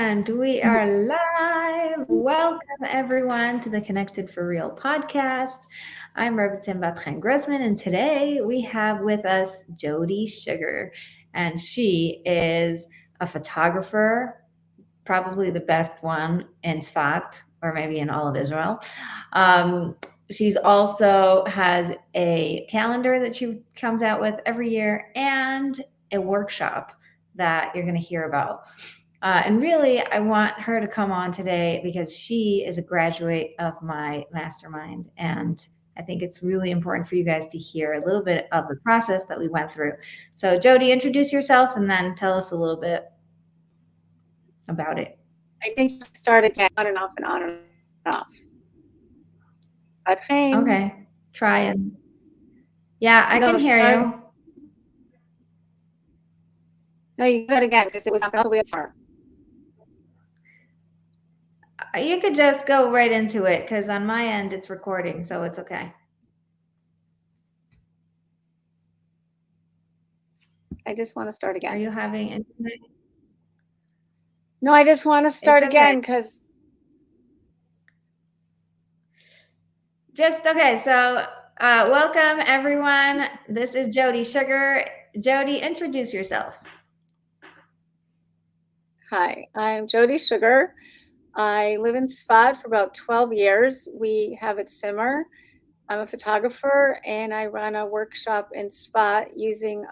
And we are live. Welcome, everyone, to the Connected for Real podcast. I'm Rebbetzin Bat-Chen Grossman, and today we have with us Jodi Sugar. And she is a photographer, probably the best one in Tzfat, or maybe in all of Israel. She's also has a calendar that she comes out with every year and a workshop that you're going to hear about. And really, I want her to come on today because she is a graduate of my mastermind. And I think it's really important for you guys to hear a little bit of the process that we went through. So, Jodi, introduce yourself and then tell us a little bit about it. I think start again, on and off and on and off. Okay, try and yeah, I can hear you. No, you got it again because it was all the way far. You could just go right into it because on my end it's recording, so it's okay. I just want to start again. Are you having internet? No, I just want to start again because. Okay. So, welcome everyone. This is Jodi Sugar. Jodi, introduce yourself. Hi, I'm Jodi Sugar. I live in Tzfat for about 12 years. We have it simmer. I'm a photographer and I run a workshop in Tzfat using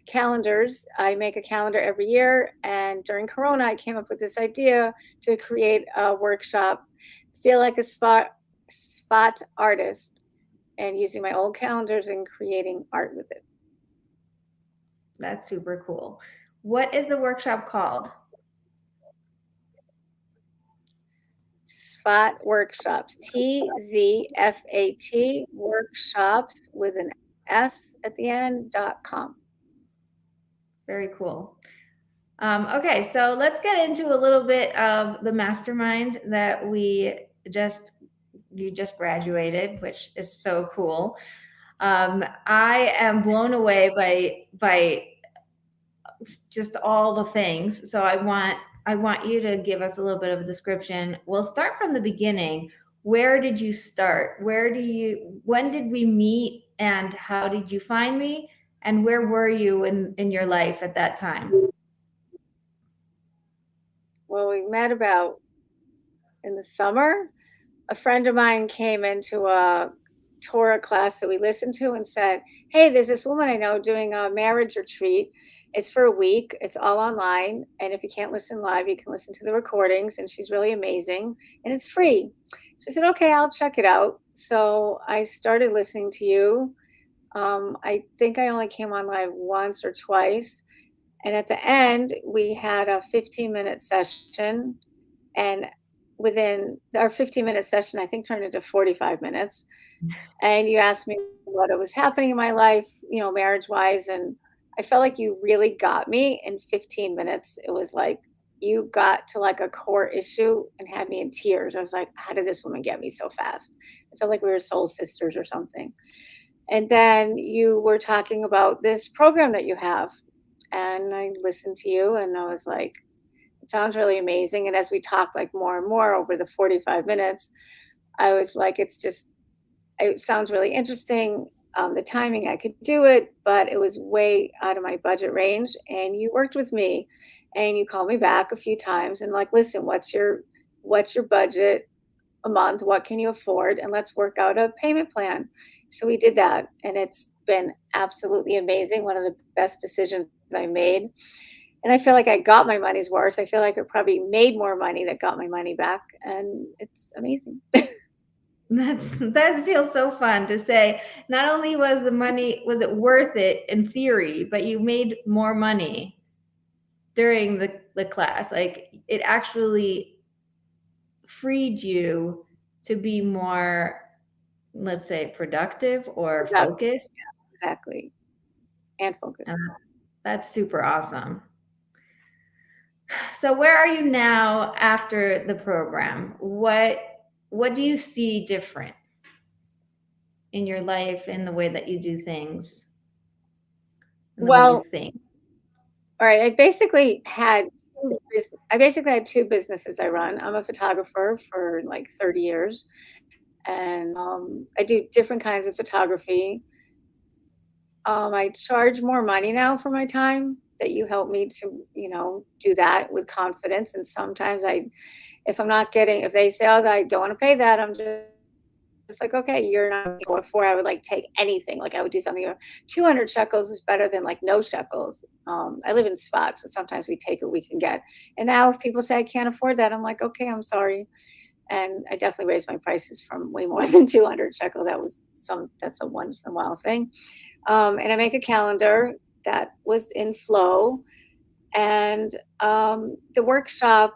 calendars. I make a calendar every year, and during Corona, I came up with this idea to create a workshop, feel like a Tzfat artist, and using my old calendars and creating art with it. That's super cool. What is the workshop called? Tzfat Workshops, TZFAT Workshops with an S at the end.com. Very cool. Okay, so let's get into a little bit of the mastermind that you just graduated, which is so cool. I am blown away by just all the things. So I want you to give us a little bit of a description. We'll start from the beginning. Where did you start? When did we meet, and how did you find me? And where were you in your life at that time? Well, we met about in the summer. A friend of mine came into a Torah class that we listened to and said, hey, there's this woman I know doing a marriage retreat. It's for a week. It's all online. And if you can't listen live, you can listen to the recordings. And she's really amazing. And it's free. So I said, okay, I'll check it out. So I started listening to you. I think I only came on live once or twice. And at the end, we had a 15-minute session. And within our 15-minute session, I think turned into 45 minutes. And you asked me what was happening in my life, marriage-wise. And I felt like you really got me in 15 minutes. It was like you got to like a core issue and had me in tears. I was like, how did this woman get me so fast? I felt like we were soul sisters or something. And then you were talking about this program that you have. And I listened to you and I was like, it sounds really amazing. And as we talked like more and more over the 45 minutes, I was like, it sounds really interesting. The timing, I could do it, but it was way out of my budget range. And you worked with me and you called me back a few times and like, listen, what's your budget a month? What can you afford? And let's work out a payment plan. So we did that. And it's been absolutely amazing. One of the best decisions I made. And I feel like I got my money's worth. I feel like I probably made more money that got my money back. And it's amazing. That feels so fun to say. Not only was it worth it in theory, but you made more money during the class. Like it actually freed you to be more, let's say, productive or focused. Yeah, exactly. And focused. And that's super awesome. So where are you now after the program? What do you see different in your life, in the way that you do things? Well, all right. I basically had I basically had 2 businesses I run. I'm a photographer for, like, 30 years, and, I do different kinds of photography. I charge more money now for my time that you help me to, do that with confidence, and sometimes if I'm not getting if they say, "Oh, I don't wanna pay that," I'm just like, "Okay, you're not." Before I would, like, take anything, like, I would do something, 200 shekels is better than, like, no shekels. I live in Tzfat, so sometimes we take what we can get, and now if people say I can't afford that, I'm like, "Okay, I'm sorry." And I definitely raised my prices from way more than 200 shekel. That's a once in a while thing. And I make a calendar that was in flow. And the workshop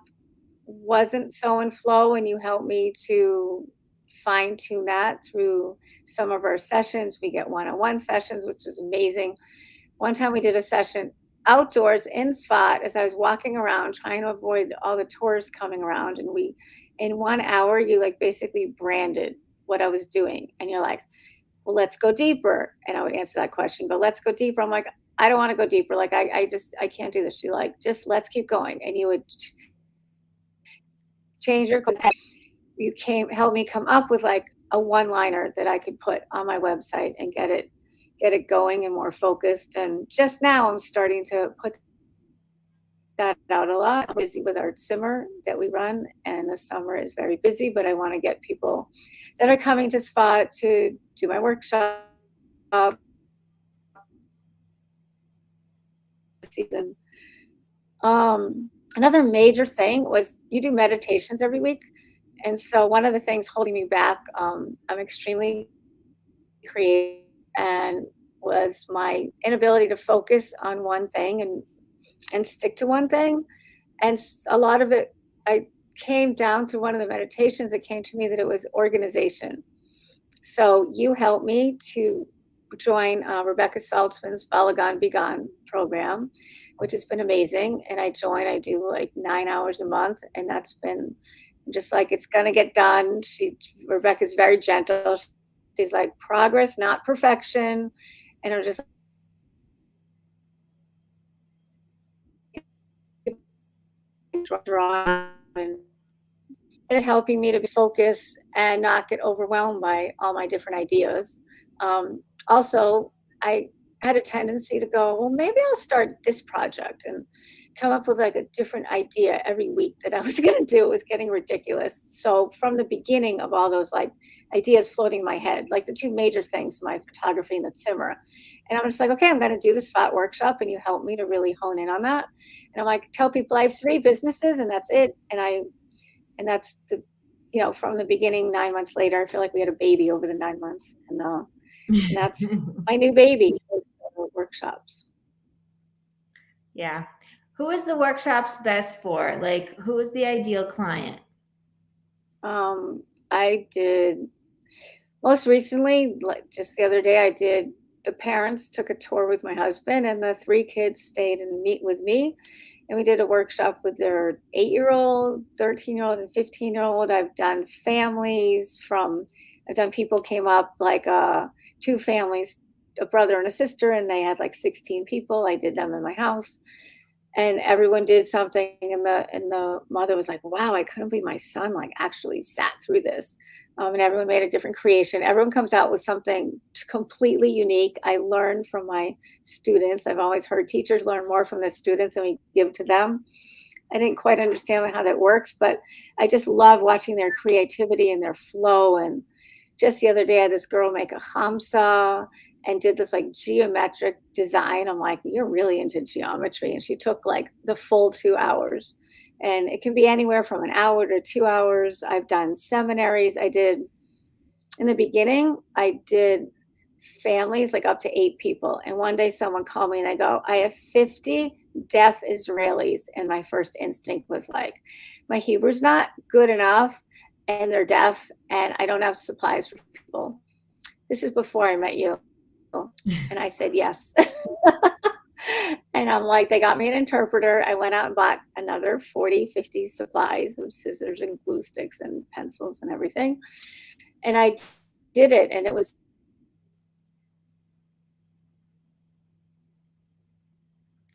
wasn't so in flow, and you helped me to fine tune that through some of our sessions. We get one-on-one sessions, which is amazing. One time we did a session outdoors in Tzfat as I was walking around trying to avoid all the tourists coming around. And in 1 hour, you like basically branded what I was doing. And you're like, well, let's go deeper. And I would answer that question, but let's go deeper. I'm like, I don't want to go deeper. Like, I can't do this. You're like, just let's keep going. And you would change your, you helped me come up with like a one liner that I could put on my website and get it going and more focused. And just now I'm starting to put that out a lot. I'm busy with our simmer that we run, and the summer is very busy, but I want to get people that are coming to Spot to do my workshop season. Another major thing was you do meditations every week. And so one of the things holding me back, I'm extremely creative, and was my inability to focus on one thing and stick to one thing. And a lot of it, I came down through one of the meditations. It came to me that it was organization. So you helped me to join Rebecca Saltzman's Balagan Began program, which has been amazing. And I joined. I do like 9 hours a month, and that's been just like it's gonna get done. Rebecca's very gentle. She's like progress, not perfection. And I'm just drawing and helping me to be focused and not get overwhelmed by all my different ideas. Also, I had a tendency to go, well, maybe I'll start this project and come up with like a different idea every week that I was going to do. It was getting ridiculous. So from the beginning of all those like ideas floating in my head, like the two major things, my photography and the simmer. And I'm just like, okay, I'm going to do this Spot workshop, and you help me to really hone in on that. And I'm like, tell people I have 3 businesses and that's it. And that's from the beginning, 9 months later, I feel like we had a baby over the 9 months. And that's my new baby is workshops. Yeah. Who is the workshops best for? Like, who is the ideal client? I did most recently, like just the other day, the parents took a tour with my husband, and the 3 kids stayed and meet with me. And we did a workshop with their 8-year-old, 13-year-old, and 15-year-old. I've done people came up like 2 families, a brother and a sister, and they had like 16 people. I did them in my house, and everyone did something, and the mother was like, wow, I couldn't believe my son like actually sat through this. And everyone made a different creation. Everyone comes out with something completely unique. I learned from my students. I've always heard teachers learn more from the students than we give to them. I didn't quite understand how that works, but I just love watching their creativity and their flow. And just the other day, I had this girl make a hamsa and did this like geometric design. I'm like, you're really into geometry. And she took like the full 2 hours. And it can be anywhere from an hour to 2 hours. I've done seminaries. In the beginning, I did families like up to 8 people. And one day someone called me and they go, I have 50 deaf Israelis. And my first instinct was like, my Hebrew's not good enough, and they're deaf, and I don't have supplies for people. This is before I met you. And I said, yes. And I'm like, they got me an interpreter. I went out and bought another 40, 50 supplies of scissors and glue sticks and pencils and everything. And I did it. And it was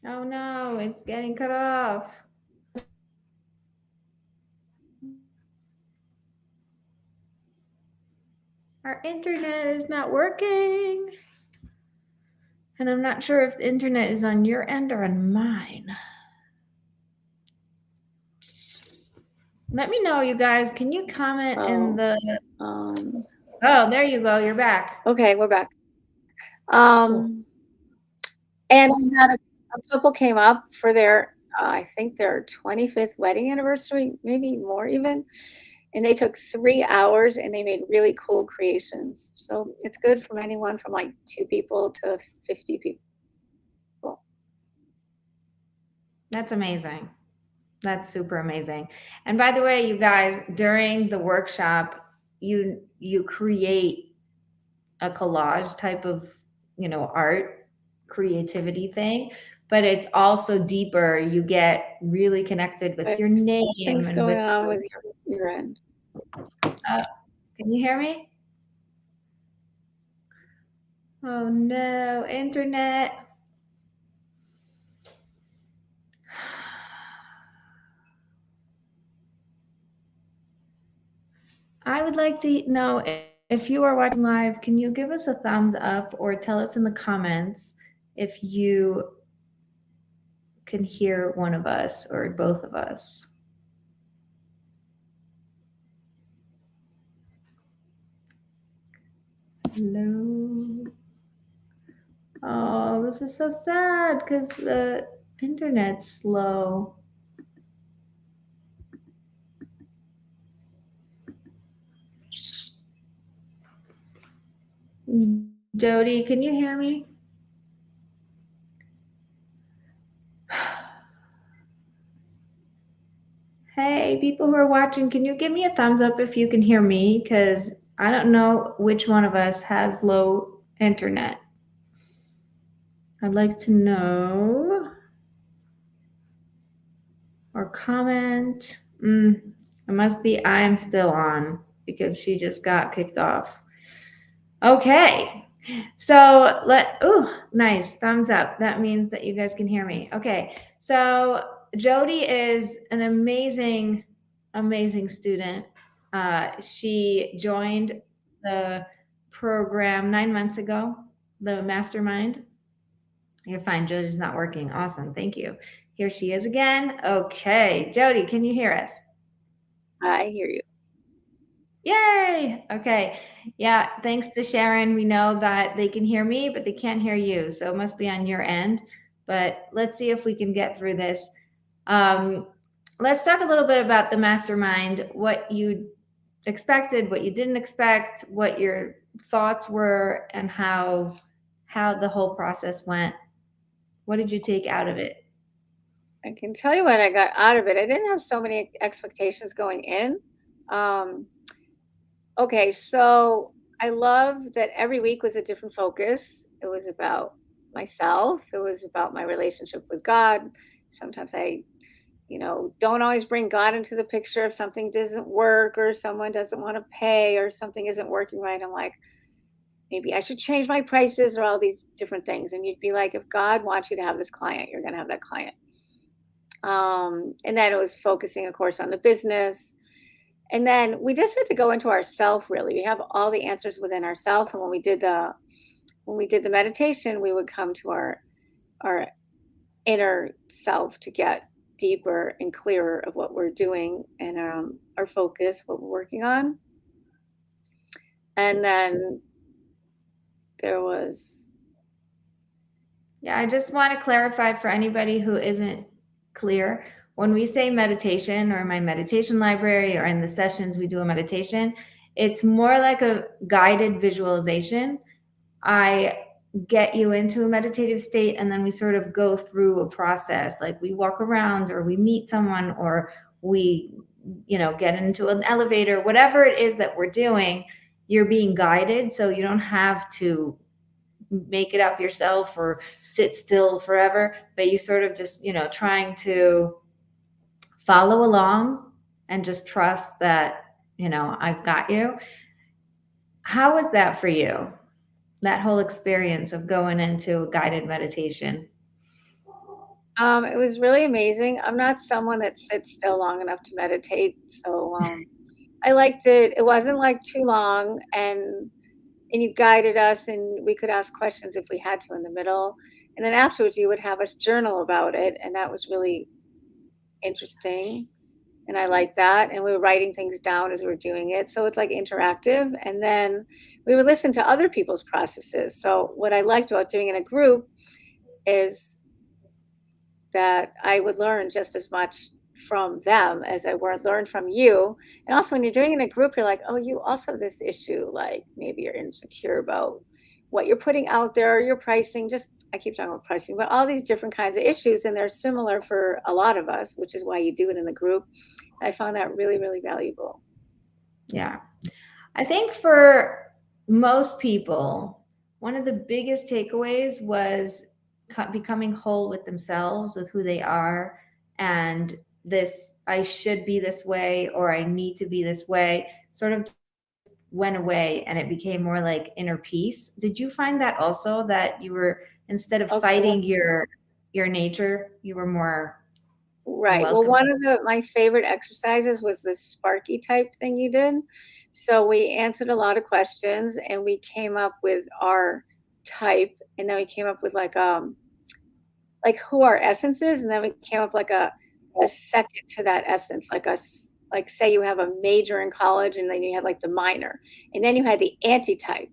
Oh no, it's getting cut off. Our internet is not working. And I'm not sure if the internet is on your end or on mine. Let me know, you guys. Can you comment in the... Oh, there you go. You're back. Okay, we're back. And I had a couple came up for their, I think their 25th wedding anniversary, maybe more even. And they took 3 hours and they made really cool creations. So it's good from anyone from like 2 people to 50 people. That's amazing. That's super amazing. And by the way, you guys, during the workshop, you create a collage type of, art creativity thing, but it's also deeper. You get really connected with your name Things and going with on with your end. Can you hear me? Oh no, internet. I would like to know if you are watching live, can you give us a thumbs up or tell us in the comments if you can hear one of us or both of us? Hello. Oh, this is so sad because the internet's slow. Jodi, can you hear me? Hey, people who are watching, can you give me a thumbs up if you can hear me? Because I don't know which one of us has low internet. I'd like to know. Or comment. It must be I am still on because she just got kicked off. Okay. So nice. Thumbs up. That means that you guys can hear me. Okay. So Jodi is an amazing, amazing student. She joined the program 9 months ago, the Mastermind. You're fine. Jodi's not working. Awesome. Thank you. Here she is again. Okay. Jodi, can you hear us? I hear you. Yay. Okay. Yeah. Thanks to Sharon. We know that they can hear me, but they can't hear you. So it must be on your end. But let's see if we can get through this. Let's talk a little bit about the Mastermind, what you expected, what you didn't expect, what your thoughts were, and how the whole process went. What did you take out of it? I can tell you what I got out of it. I didn't have so many expectations going in. Okay, so I love that every week was a different focus. It was about myself, it was about my relationship with God. Sometimes I, don't always bring God into the picture if something doesn't work or someone doesn't want to pay or something isn't working right. I'm like, maybe I should change my prices or all these different things. And you'd be like, if God wants you to have this client, you're going to have that client. And then it was focusing, of course, on the business. And then we just had to go into ourself. Really, we have all the answers within ourself. And when we did the meditation, we would come to our inner self to get deeper and clearer of what we're doing and our focus, what we're working on. And then there was... Yeah, I just want to clarify for anybody who isn't clear. When we say meditation or my meditation library or in the sessions we do a meditation, it's more like a guided visualization. I get you into a meditative state and then we sort of go through a process. Like we walk around or we meet someone or we, get into an elevator, whatever it is that we're doing, you're being guided. So you don't have to make it up yourself or sit still forever, but you sort of just, trying to follow along and just trust that, I've got you. How was that for you? That whole experience of going into a guided meditation? It was really amazing. I'm not someone that sits still long enough to meditate. So I liked it. It wasn't like too long, and you guided us, and we could ask questions if we had to in the middle. And then afterwards, you would have us journal about it, and that was really interesting. And I like that. And we were writing things down as we were doing it. So it's like interactive. And then we would listen to other people's processes. So what I liked about doing it in a group is that I would learn just as much from them as I would learn from you. And also, when you're doing it in a group, you're like, oh, you also have this issue. Like maybe you're insecure about what you're putting out there, your pricing. Just, I keep talking about pricing, but all these different kinds of issues. And they're similar for a lot of us, which is why you do it in the group. I found that really, really valuable. Yeah. I think for most people, one of the biggest takeaways was becoming whole with themselves, with who they are, and this I should be this way or I need to be this way sort of went away, and it became more like inner peace. Did you find that also, that you were, instead of Okay. fighting your nature, you were more Right. Well, welcoming? one of my favorite exercises was the Sparky type thing you did. So we answered a lot of questions and we came up with our type, and then we came up with like who our essence is, and then we came up like a second to that essence, like say you have a major in college and then you had like the minor, and then you had the anti-type.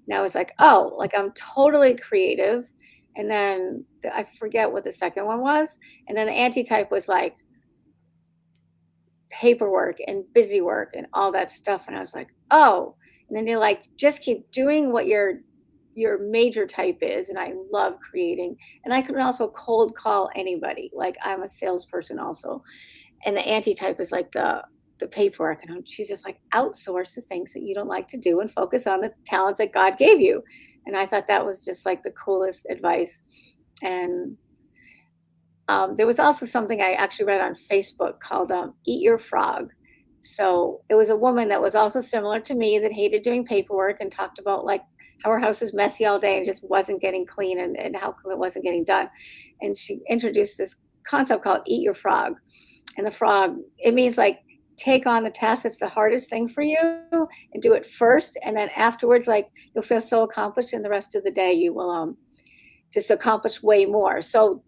Now it's like, oh, like I'm totally creative. And then I forget what the second one was. And then the anti-type was like paperwork and busy work and all that stuff. And I was like, oh. And then you're like, just keep doing what your major type is. And I love creating. And I can also cold call anybody. Like I'm a salesperson also. And the anti-type is like the paperwork. And she's just like, outsource the things that you don't like to do and focus on the talents that God gave you. And I thought that was just like the coolest advice. And there was also something I actually read on Facebook called Eat Your Frog. So it was a woman that was also similar to me that hated doing paperwork and talked about like how her house was messy all day and just wasn't getting clean, and how come it wasn't getting done. And she introduced this concept called Eat Your Frog. And the frog, it means like take on the task that's the hardest thing for you and do it first. And then afterwards, like you'll feel so accomplished, and the rest of the day you will just accomplish way more. So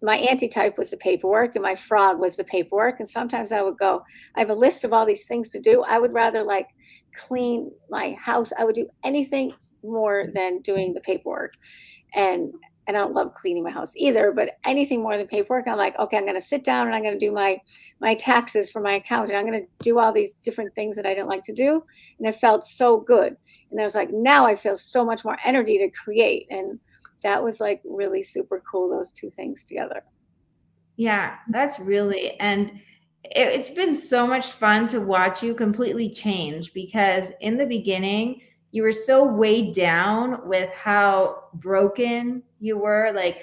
my anti-type was the paperwork and my frog was the paperwork. And sometimes I would go, I have a list of all these things to do. I would rather like clean my house. I would do anything more than doing the paperwork. And I don't love cleaning my house either, but anything more than paperwork, I'm like, okay, I'm going to sit down and I'm going to do my taxes for my account, and I'm going to do all these different things that I didn't like to do. And it felt so good. And I was like, now I feel so much more energy to create. And that was like really super cool, those two things together. Yeah, that's really, and it's been so much fun to watch you completely change, because in the beginning you were so weighed down with how broken you were. Like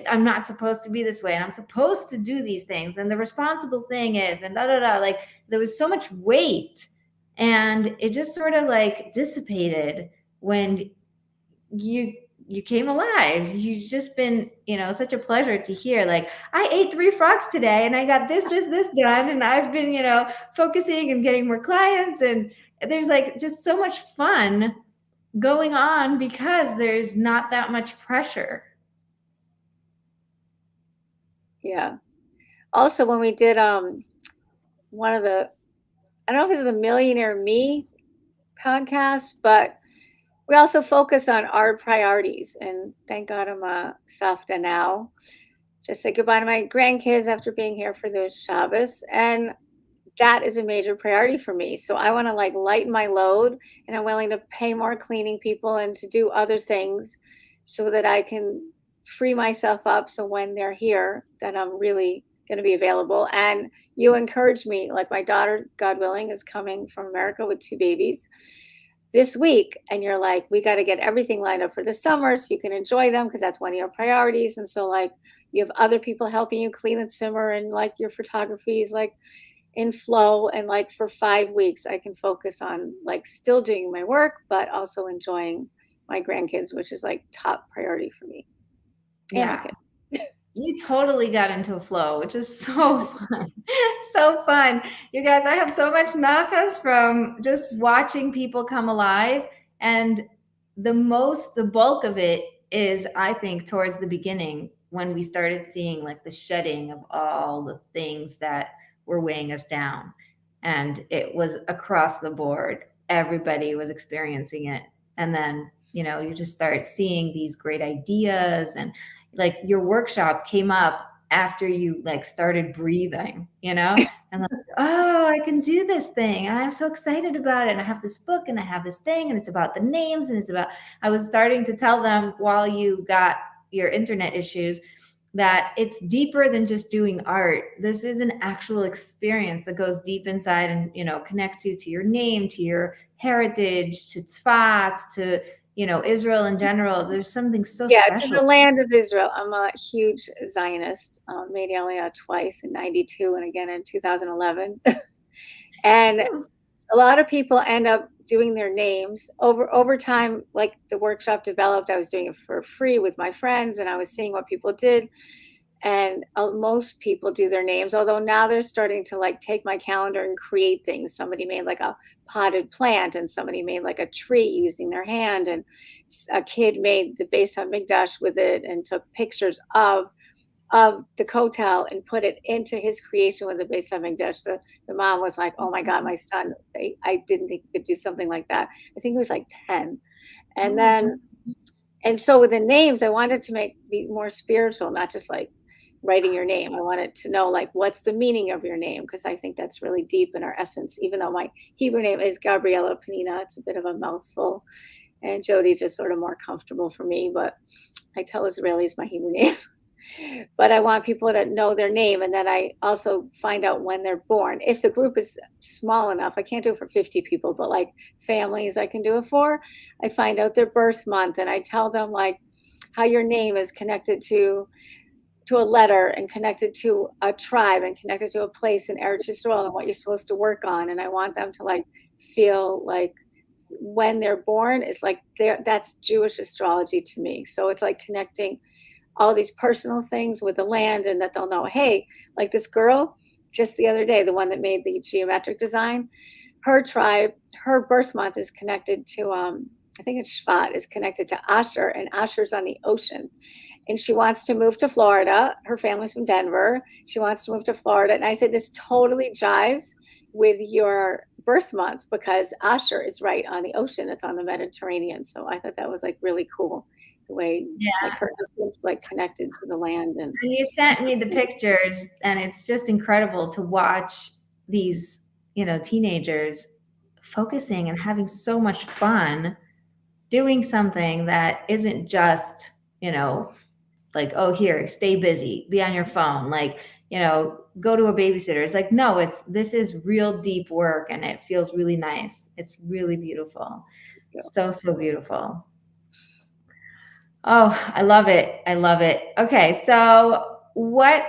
I'm not supposed to be this way, and I'm supposed to do these things, and the responsible thing is, and da da da. Like there was so much weight, and it just sort of like dissipated when you came alive. You've just been, such a pleasure to hear. Like, I ate 3 frogs today and I got this done. And I've been, focusing and getting more clients. And there's like just so much fun going on because there's not that much pressure. Yeah. Also, when we did one of the, I don't know if it's the Millionaire Me podcast, but we also focus on our priorities. And thank God I'm a Safta now. Just say goodbye to my grandkids after being here for the Shabbos. And that is a major priority for me. So I want to like lighten my load, and I'm willing to pay more cleaning people and to do other things so that I can free myself up. So when they're here, that I'm really going to be available. And you encourage me, like my daughter, God willing, is coming from America with 2 babies this week. And you're like, we got to get everything lined up for the summer so you can enjoy them, because that's one of your priorities. And so like you have other people helping you clean and simmer, and like your photography is like in flow. And like for 5 weeks I can focus on like still doing my work but also enjoying my grandkids, which is like top priority for me and my Yeah. kids. You totally got into a flow, which is so fun. So fun. You guys, I have so much nachas from just watching people come alive. And the bulk of it is, I think, towards the beginning when we started seeing like the shedding of all the things that were weighing us down. And it was across the board. Everybody was experiencing it. And then, you just start seeing these great ideas, and like your workshop came up after you like started breathing, and like, oh, I can do this thing. And I'm so excited about it. And I have this book and I have this thing, and it's about the names, and I was starting to tell them while you got your internet issues that it's deeper than just doing art. This is an actual experience that goes deep inside and, connects you to your name, to your heritage, to Tzfat, to, Israel in general. There's something so Yeah, to special. the land of Israel. I'm a huge Zionist. Made Aliyah twice in '92 and again in 2011. And a lot of people end up doing their names over time. Like the workshop developed, I was doing it for free with my friends, and I was seeing what people did. And most people do their names, although now they're starting to like take my calendar and create things. Somebody made like a potted plant, and somebody made like a tree using their hand, and a kid made the Beis Hamikdash with it and took pictures of the kotel and put it into his creation with the Beis Hamikdash. The mom was like, "Oh my God, my son! I didn't think he could do something like that." I think he was like 10, Oh and my God. then and so with the names, I wanted to be more spiritual, not just like writing your name. I wanted to know like what's the meaning of your name, because I think that's really deep in our essence. Even though my Hebrew name is Gabriela Panina, it's a bit of a mouthful, and Jodi's just sort of more comfortable for me. But I tell Israelis my Hebrew name. But I want people to know their name, and then I also find out when they're born. If the group is small enough, I can't do it for 50 people, but like families I can do it for. I find out their birth month, and I tell them like how your name is connected to a letter, and connected to a tribe, and connected to a place in Eretz Yisrael, and what you're supposed to work on. And I want them to like feel like when they're born is like that's Jewish astrology to me. So it's like connecting all these personal things with the land, and that they'll know, hey, like this girl just the other day, the one that made the geometric design, her tribe, her birth month is connected to I think it's Tzfat, is connected to Asher, and Asher's on the ocean. And she wants to move to Florida. Her family's from Denver. She wants to move to Florida. And I said, this totally jives with your birth month, because Asher is right on the ocean. It's on the Mediterranean. So I thought that was like really cool, the way Yeah. like her husband's like connected to the land. And And you sent me the pictures, and it's just incredible to watch these, teenagers focusing and having so much fun doing something that isn't just, like, oh, here, stay busy, be on your phone, like, go to a babysitter. It's like, no, this is real deep work, and it feels really nice. It's really beautiful. you know, So, so beautiful. Oh, I love it. I love it. Okay, so what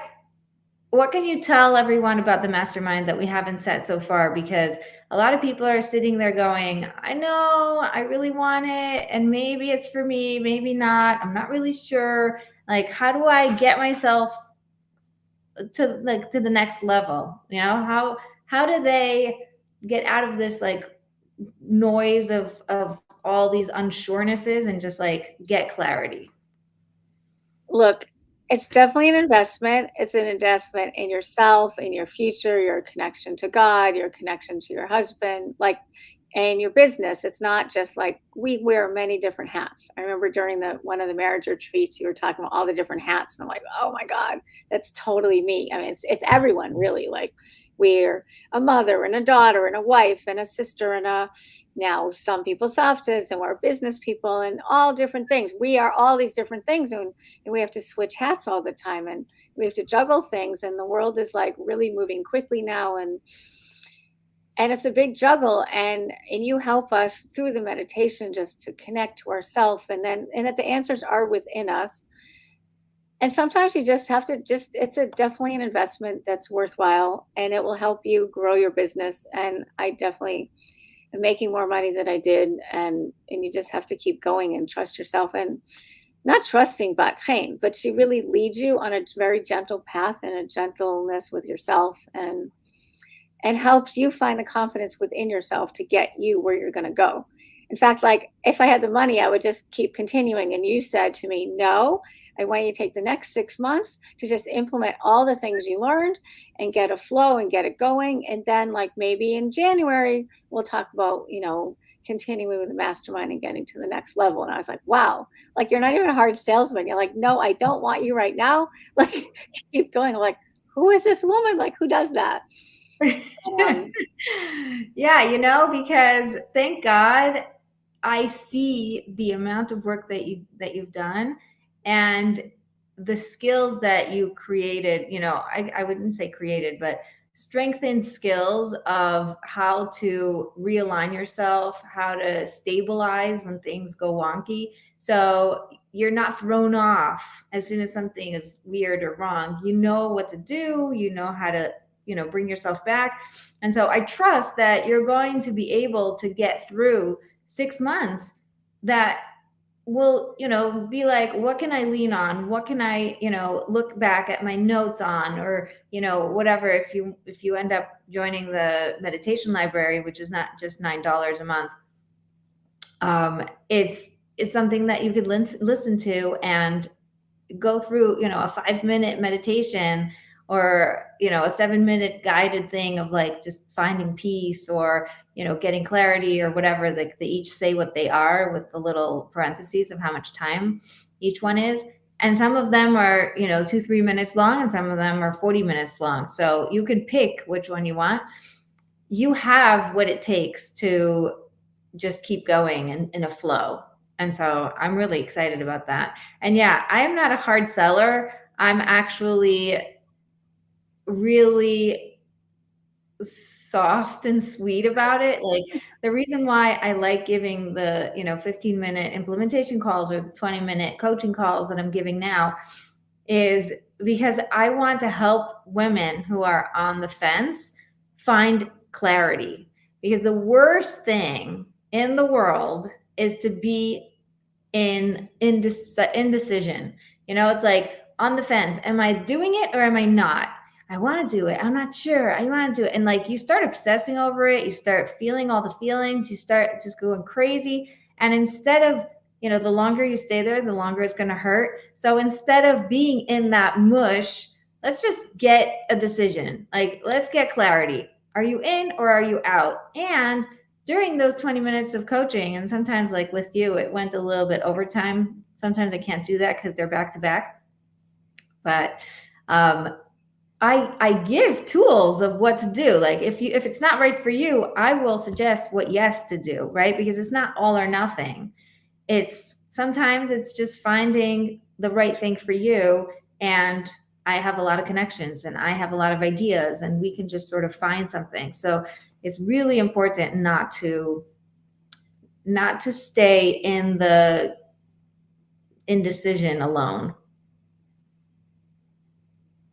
can you tell everyone about the mastermind that we haven't said so far? Because a lot of people are sitting there going, I know, I really want it, and maybe it's for me, maybe not. I'm not really sure. Like, how do I get myself to the next level? How do they get out of this like noise of all these unsurenesses and just like get clarity? look, it's definitely an investment. It's an investment in yourself, in your future, your connection to God, your connection to your husband, like, and your business. It's not just like we wear many different hats. I remember during the one of the marriage retreats, you were talking about all the different hats, and I'm like, oh my God, that's totally me. I mean, it's everyone really. Like we're a mother and a daughter and a wife and a sister and a now some people softas, and we're business people and all different things. We are all these different things, and we have to switch hats all the time, and we have to juggle things, and the world is like really moving quickly now, and it's a big juggle, and you help us through the meditation just to connect to ourself, and that the answers are within us. And sometimes you just have to just it's a definitely an investment that's worthwhile, and it will help you grow your business. And I definitely am making more money than I did, and you just have to keep going and trust yourself. not trusting Bat-Chen, but she really leads you on a very gentle path and a gentleness with yourself, and helps you find the confidence within yourself to get you where you're going to go. In fact, like if I had the money, I would just keep continuing. And you said to me, no, I want you to take the next 6 months to just implement all the things you learned and get a flow and get it going. And then, like maybe in January, we'll talk about, continuing with the mastermind and getting to the next level. And I was like, wow, like you're not even a hard salesman. You're like, no, I don't want you right now. Like, keep going. I'm like, who is this woman? Like, who does that? Yeah, because thank God I see the amount of work that you've done and the skills that you created, I wouldn't say created, but strengthened skills of how to realign yourself, how to stabilize when things go wonky. So you're not thrown off as soon as something is weird or wrong. You know what to do, you know how to, bring yourself back. And so I trust that you're going to be able to get through 6 months that will, be like, what can I lean on? What can I, look back at my notes on, or, whatever. If you end up joining the meditation library, which is not just $9 a month, it's something that you could listen to and go through, a 5-minute meditation, or, a 7-minute guided thing of like just finding peace, or, getting clarity, or whatever. Like they each say what they are with the little parentheses of how much time each one is. And some of them are, 2-3 minutes long, and some of them are 40 minutes long. So you can pick which one you want. You have what it takes to just keep going in a flow. And so I'm really excited about that. And yeah, I am not a hard seller. I'm actually really soft and sweet about it. Like the reason why I like giving the, 15-minute implementation calls or the 20-minute coaching calls that I'm giving now is because I want to help women who are on the fence find clarity. Because the worst thing in the world is to be in indecision. It's like on the fence. Am I doing it or am I not? I want to do it. I'm not sure. I want to do it. And like you start obsessing over it, you start feeling all the feelings, you start just going crazy. And instead of, the longer you stay there, the longer it's going to hurt. So instead of being in that mush, let's just get a decision. Like, let's get clarity. Are you in or are you out? And during those 20 minutes of coaching, and sometimes like with you, it went a little bit overtime. Sometimes I can't do that because they're back to back. But I give tools of what to do. Like if it's not right for you, I will suggest what yes to do, right? Because it's not all or nothing. Sometimes it's just finding the right thing for you. And I have a lot of connections and I have a lot of ideas, and we can just sort of find something. So it's really important not to stay in the indecision alone.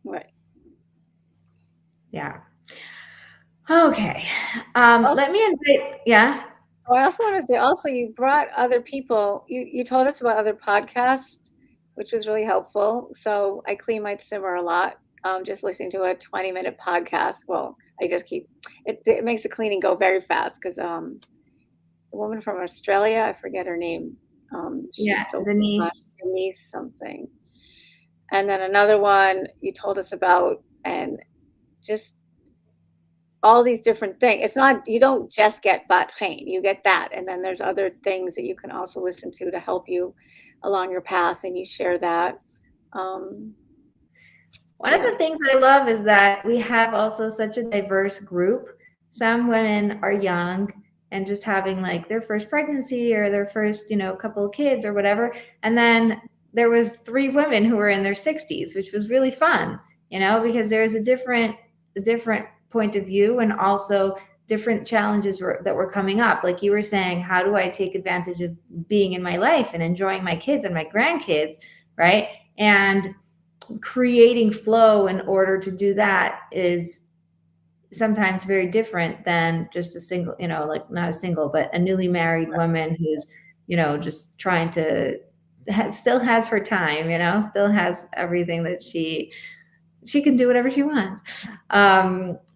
Right. Yeah. Okay. Let me invite. Yeah. I also want to say, also, you brought other people. You told us about other podcasts, which was really helpful. So I clean my simmer a lot, just listening to a 20-minute podcast. Well, I just keep it makes the cleaning go very fast because the woman from Australia, I forget her name. She's so Denise something. And then another one you told us about, and just all these different things. It's not, you don't just get Bat-Chen, you get that. And then there's other things that you can also listen to help you along your path, and you share that. One of the things I love is that we have also such a diverse group. Some women are young and just having like their first pregnancy or their first, couple of kids or whatever. And then there was 3 women who were in their 60s, which was really fun, because there's a different point of view, and also different challenges that were coming up. Like you were saying, how do I take advantage of being in my life and enjoying my kids and my grandkids, right? And creating flow in order to do that is sometimes very different than just a single, like not a single, but a newly married woman who's, just trying to still has her time, still has everything that she can do whatever she wants.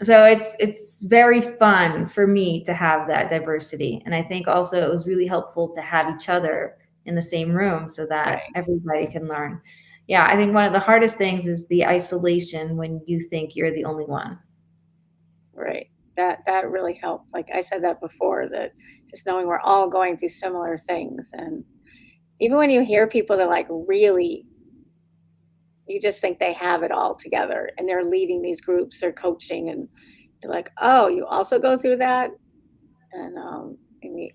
So it's very fun for me to have that diversity. And I think also it was really helpful to have each other in the same room so that Right. everybody can learn. Yeah, I think one of the hardest things is the isolation when you think you're the only one. Right. That really helped. Like I said that before, that just knowing we're all going through similar things. And even when you hear people that like really, you just think they have it all together and they're leading these groups or coaching, and you're like, oh, you also go through that. And we,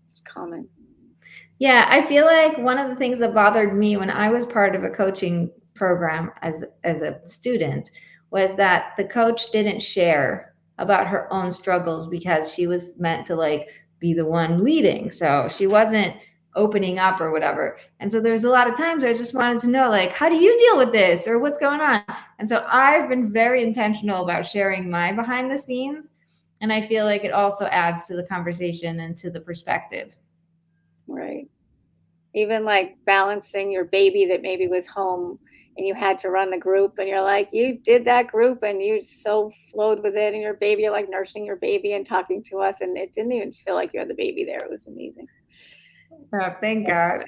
it's common. Yeah, I feel like one of the things that bothered me when I was part of a coaching program as a student was that the coach didn't share about her own struggles because she was meant to like be the one leading. So she wasn't opening up or whatever. And so there's a lot of times where I just wanted to know, like, how do you deal with this or what's going on? And so I've been very intentional about sharing my behind the scenes. And I feel like it also adds to the conversation and to the perspective. Right. Even like balancing your baby that maybe was home and you had to run the group, and you're like, you did that group and you so flowed with it, and your baby, you're like nursing your baby and talking to us, and it didn't even feel like you had the baby there. It was amazing. Oh, thank God.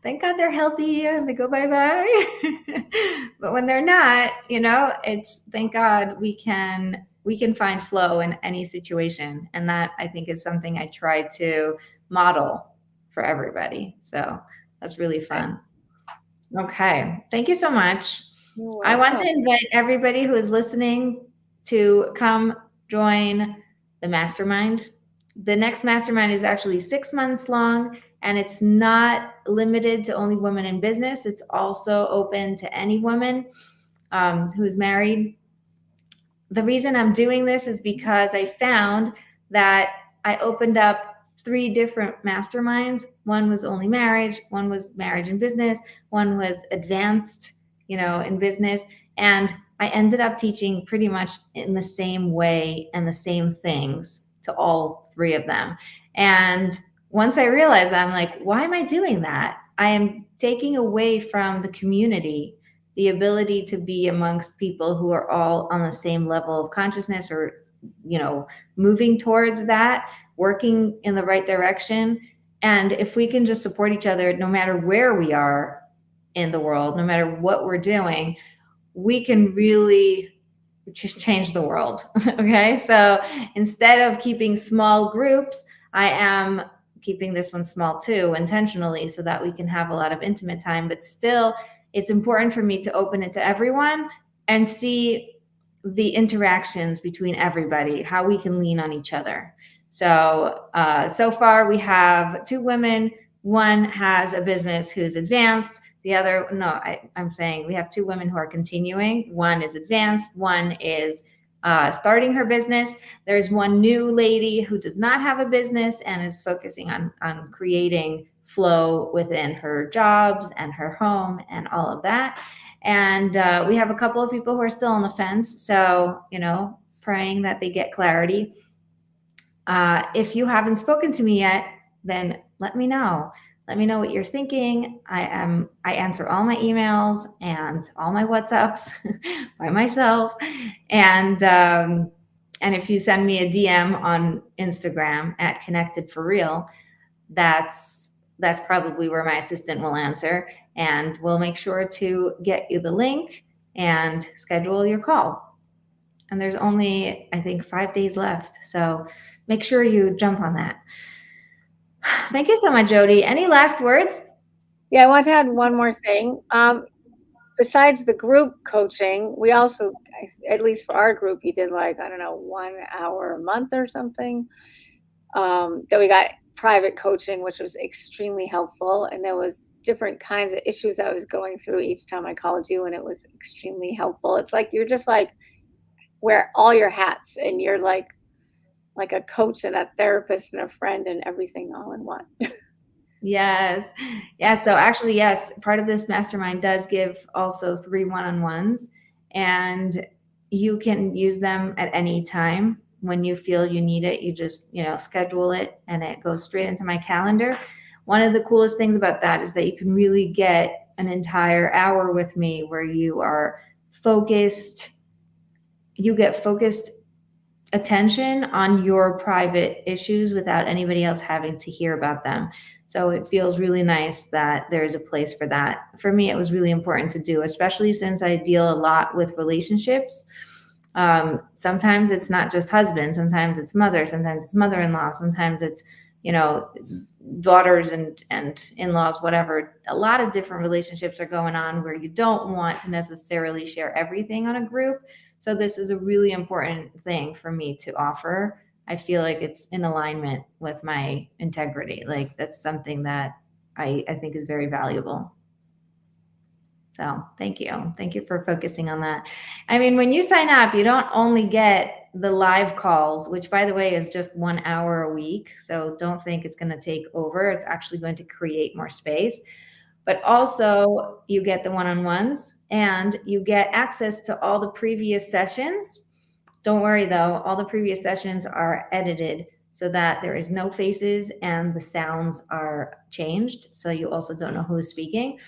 Thank God they're healthy and they go bye-bye. But when they're not, it's thank God we can find flow in any situation. And that I think is something I try to model for everybody. So that's really fun. Okay. Thank you so much. You're I want to welcome. invite everybody who is listening to come join the mastermind. The next mastermind is actually 6 months long, and it's not limited to only women in business. It's also open to any woman who's married. The reason I'm doing this is because I found that I opened up 3 different masterminds. One was only marriage, one was marriage and business, one was advanced, in business. And I ended up teaching pretty much in the same way and the same things to all 3 of them. And once I realized that, I'm like, why am I doing that? I am taking away from the community the ability to be amongst people who are all on the same level of consciousness, or moving towards that, working in the right direction. And if we can just support each other no matter where we are in the world, no matter what we're doing, we can really change the world. Okay, so instead of keeping small groups, I am keeping this one small too, intentionally, so that we can have a lot of intimate time. But still, it's important for me to open it to everyone and see the interactions between everybody, how we can lean on each other. So far we have 2 women. One has a business who's advanced. The other, no, I'm saying we have 2 women who are continuing. One is advanced. One is starting her business. There's one new lady who does not have a business and is focusing on creating flow within her jobs and her home and all of that. And we have a couple of people who are still on the fence. So, praying that they get clarity. If you haven't spoken to me yet, then let me know. Let me know what you're thinking. I answer all my emails and all my WhatsApps by myself. And if you send me a DM on Instagram at ConnectedForReal, that's probably where my assistant will answer, and we'll make sure to get you the link and schedule your call. And there's only, I think, 5 days left. So make sure you jump on that. Thank you so much, Jodi. Any last words? Yeah, I want to add one more thing. Besides the group coaching, we also, at least for our group, you did like, I don't know, 1 hour a month or something. Then we got private coaching, which was extremely helpful. And there was different kinds of issues I was going through each time I called you, and it was extremely helpful. It's like you're just like wear all your hats, and you're like a coach and a therapist and a friend and everything all in one. Yes. Yeah. So actually, yes, part of this mastermind does give also 3 one-on-ones, and you can use them at any time when you feel you need it. You just, schedule it and it goes straight into my calendar. one of the coolest things about that is that you can really get an entire hour with me where you are focused. You get focused attention on your private issues without anybody else having to hear about them. So it feels really nice that there's a place for that. For me, it was really important to do, especially since I deal a lot with relationships. Sometimes it's not just husband, sometimes it's mother, sometimes it's mother-in-law, sometimes it's, daughters and in-laws, whatever. A lot of different relationships are going on where you don't want to necessarily share everything on a group. So this is a really important thing for me to offer. I feel like it's in alignment with my integrity. Like that's something that I think is very valuable. So thank you. Thank you for focusing on that. I mean, when you sign up, you don't only get the live calls, which by the way is just 1 hour a week. So don't think it's going to take over. It's actually going to create more space. But also you get the one-on-ones and you get access to all the previous sessions. Don't worry though, all the previous sessions are edited so that there is no faces and the sounds are changed. So you also don't know who's speaking.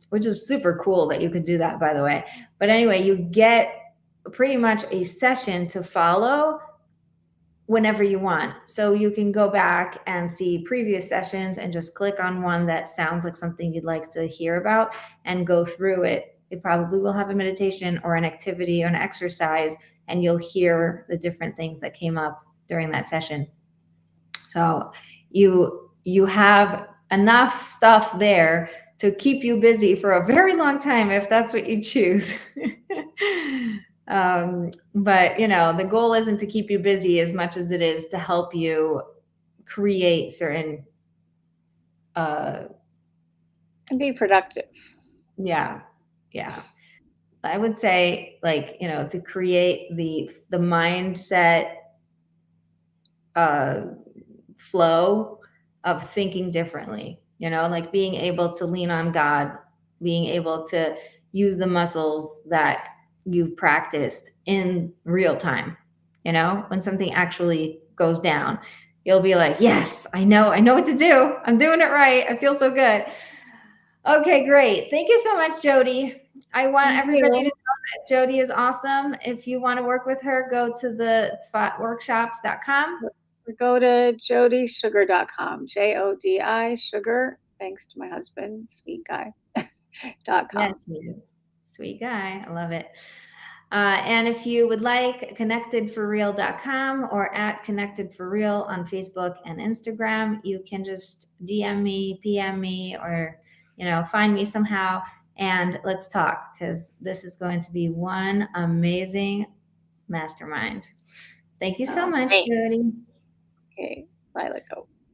Which is super cool that you could do that, by the way. But anyway, you get pretty much a session to follow whenever you want. So you can go back and see previous sessions and just click on one that sounds like something you'd like to hear about and go through it. It probably will have a meditation or an activity or an exercise, and you'll hear the different things that came up during that session. So you have enough stuff there to keep you busy for a very long time if that's what you choose. But the goal isn't to keep you busy as much as it is to help you create certain and be productive. Yeah. I would say to create the mindset flow of thinking differently, like being able to lean on God, being able to use the muscles that you've practiced in real time. When something actually goes down, you'll be like, yes, I know what to do. I'm doing it right. I feel so good. Okay, great. Thank you so much, Jodi. I want everybody to know that Jodi is awesome. If you want to work with her, go to the tzfatworkshops.com. Go to jodisugar.com, Jodi sugar, thanks to my husband, sweet guy. .com. Yes, he is. Sweet guy. I love it. And if you would like, ConnectedForReal.com or at ConnectedForReal on Facebook and Instagram, you can just DM me, PM me, or find me somehow and let's talk, because this is going to be one amazing mastermind. Thank you so much, Jodi. Okay, bye, let go.